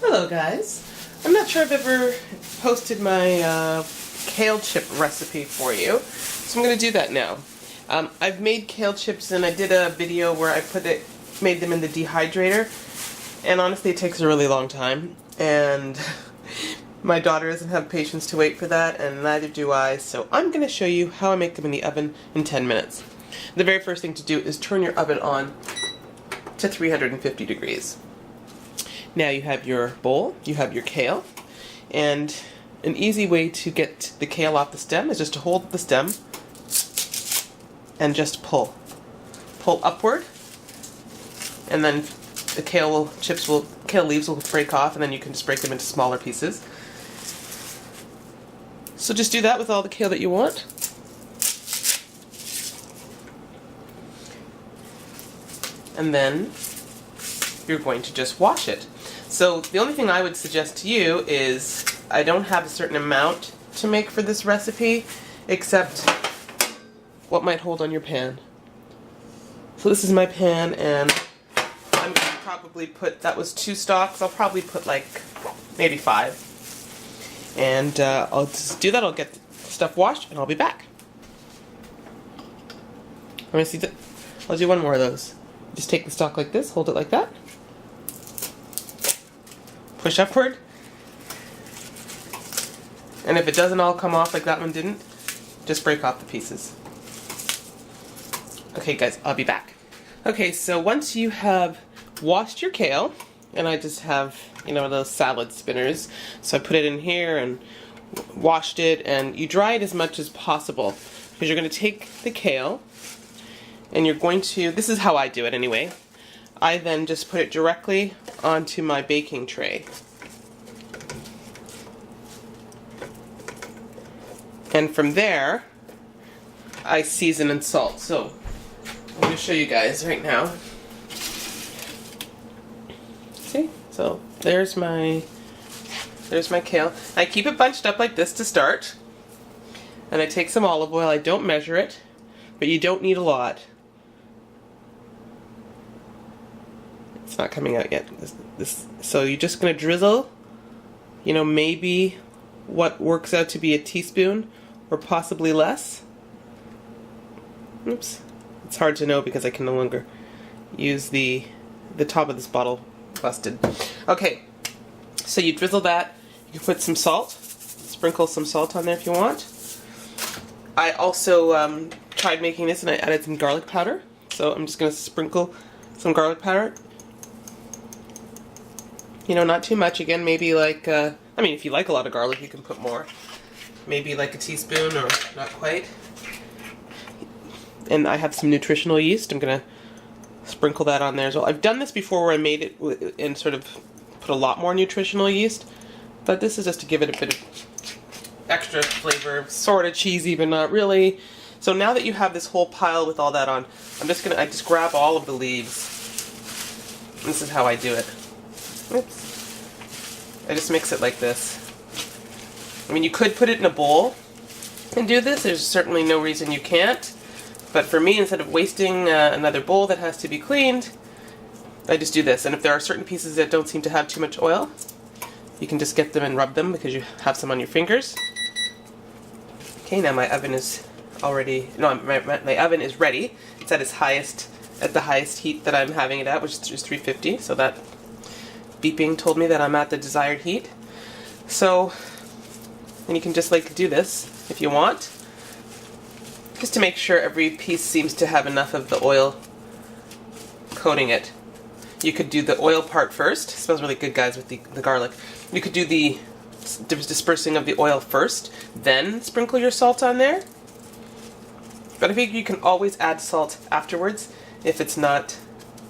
Hello guys. I'm not sure I've ever posted my kale chip recipe for you, so I'm going to do that now. I've made kale chips and I did a video where I made them in the dehydrator, and honestly it takes a really long time, and my daughter doesn't have patience to wait for that, and neither do I, so I'm going to show you how I make them in the oven in 10 minutes. The very first thing to do is turn your oven on to 350 degrees. Now you have your bowl, you have your kale, and an easy way to get the kale off the stem is just to hold the stem and just pull. Pull upward, and then the kale leaves will break off, and then you can just break them into smaller pieces. So just do that with all the kale that you want. And then you're going to just wash it. So the only thing I would suggest to you is, I don't have a certain amount to make for this recipe, except what might hold on your pan. So this is my pan, and I'm going to probably put, that was 2 stalks, I'll probably put like maybe 5. And I'll just do that, I'll get the stuff washed, and I'll be back. Let me see that. I'll do one more of those. Just take the stalk like this, hold it like that. Push upward, and if it doesn't all come off like that one didn't, just break off the pieces. Okay guys, I'll be back. Okay, so once you have washed your kale, and I just have, those salad spinners, so I put it in here and washed it, and you dry it as much as possible, because you're going to take the kale, and you're going to, this is how I do it anyway, I then just put it directly onto my baking tray. And from there, I season and salt. So, I'm going to show you guys right now. See? So, there's my kale. I keep it bunched up like this to start. And I take some olive oil. I don't measure it, but you don't need a lot. It's not coming out yet. So you're just going to drizzle, maybe what works out to be a teaspoon or possibly less. Oops. It's hard to know because I can no longer use the top of this bottle busted. Okay, so you drizzle that. You can put some salt. Sprinkle some salt on there if you want. I also tried making this and I added some garlic powder. So I'm just going to sprinkle some garlic powder. Not too much. Again, maybe like, if you like a lot of garlic, you can put more. Maybe like a teaspoon or not quite. And I have some nutritional yeast. I'm going to sprinkle that on there as well. I've done this before where I made it and sort of put a lot more nutritional yeast. But this is just to give it a bit of extra flavor. Sort of cheesy, but not really. So now that you have this whole pile with all that on, I just grab all of the leaves. This is how I do it. Oops. I just mix it like this. You could put it in a bowl and do this. There's certainly no reason you can't. But for me, instead of wasting another bowl that has to be cleaned, I just do this. And if there are certain pieces that don't seem to have too much oil, you can just get them and rub them because you have some on your fingers. Okay, now my oven is my oven is ready. It's at the highest heat that I'm having it at, which is 350. So that beeping told me that I'm at the desired heat. So, and you can just do this if you want, just to make sure every piece seems to have enough of the oil coating it. You could do the oil part first. It smells really good, guys, with the garlic. You could do the dispersing of the oil first, then sprinkle your salt on there. But I think you can always add salt afterwards if it's not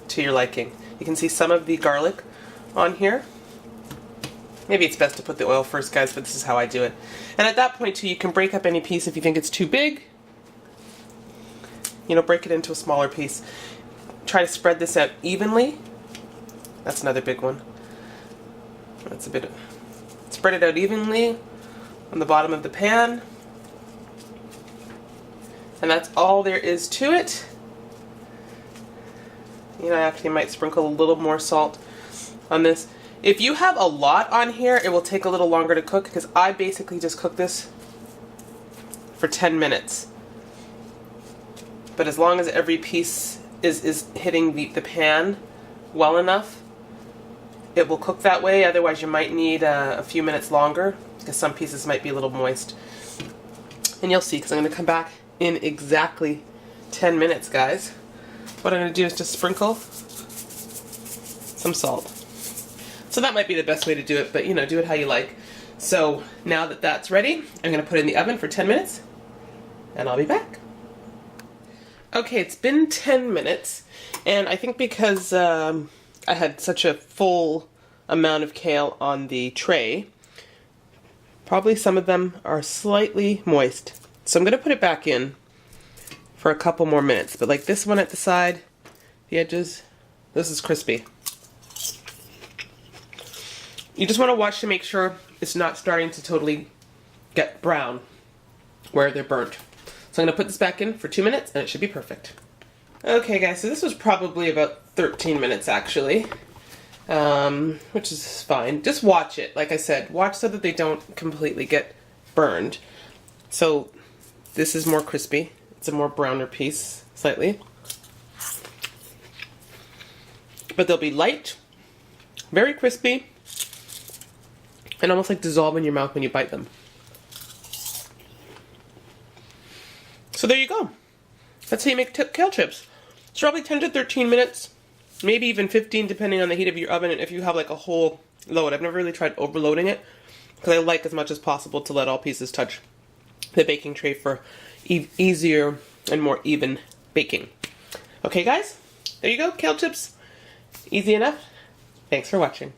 to your liking. You can see some of the garlic on here. Maybe it's best to put the oil first, guys, but this is how I do it. And at that point, too, you can break up any piece if you think it's too big. Break it into a smaller piece. Try to spread this out evenly. That's another big one. Spread it out evenly on the bottom of the pan. And that's all there is to it. I actually might sprinkle a little more salt on this. If you have a lot on here, it will take a little longer to cook because I basically just cook this for 10 minutes. But as long as every piece is hitting the pan well enough, it will cook that way. Otherwise, you might need a few minutes longer because some pieces might be a little moist. And you'll see because I'm going to come back in exactly 10 minutes, guys. What I'm going to do is just sprinkle some salt. So that might be the best way to do it, but you know, do it how you like. So now that that's ready, I'm going to put it in the oven for 10 minutes, and I'll be back. Okay, it's been 10 minutes, and I think because I had such a full amount of kale on the tray, probably some of them are slightly moist. So I'm going to put it back in for a couple more minutes, but like this one at the side, the edges, this is crispy. You just want to watch to make sure it's not starting to totally get brown where they're burnt. So I'm going to put this back in for 2 minutes and it should be perfect. Okay guys, so this was probably about 13 minutes actually, which is fine. Just watch it, like I said, watch so that they don't completely get burned. So this is more crispy. It's a more browner piece, slightly. But they'll be light, very crispy, and almost like dissolve in your mouth when you bite them. So there you go. That's how you make kale chips. It's probably 10 to 13 minutes, maybe even 15 depending on the heat of your oven and if you have like a whole load. I've never really tried overloading it because I like as much as possible to let all pieces touch the baking tray for easier and more even baking. Okay guys, there you go, kale chips. Easy enough. Thanks for watching.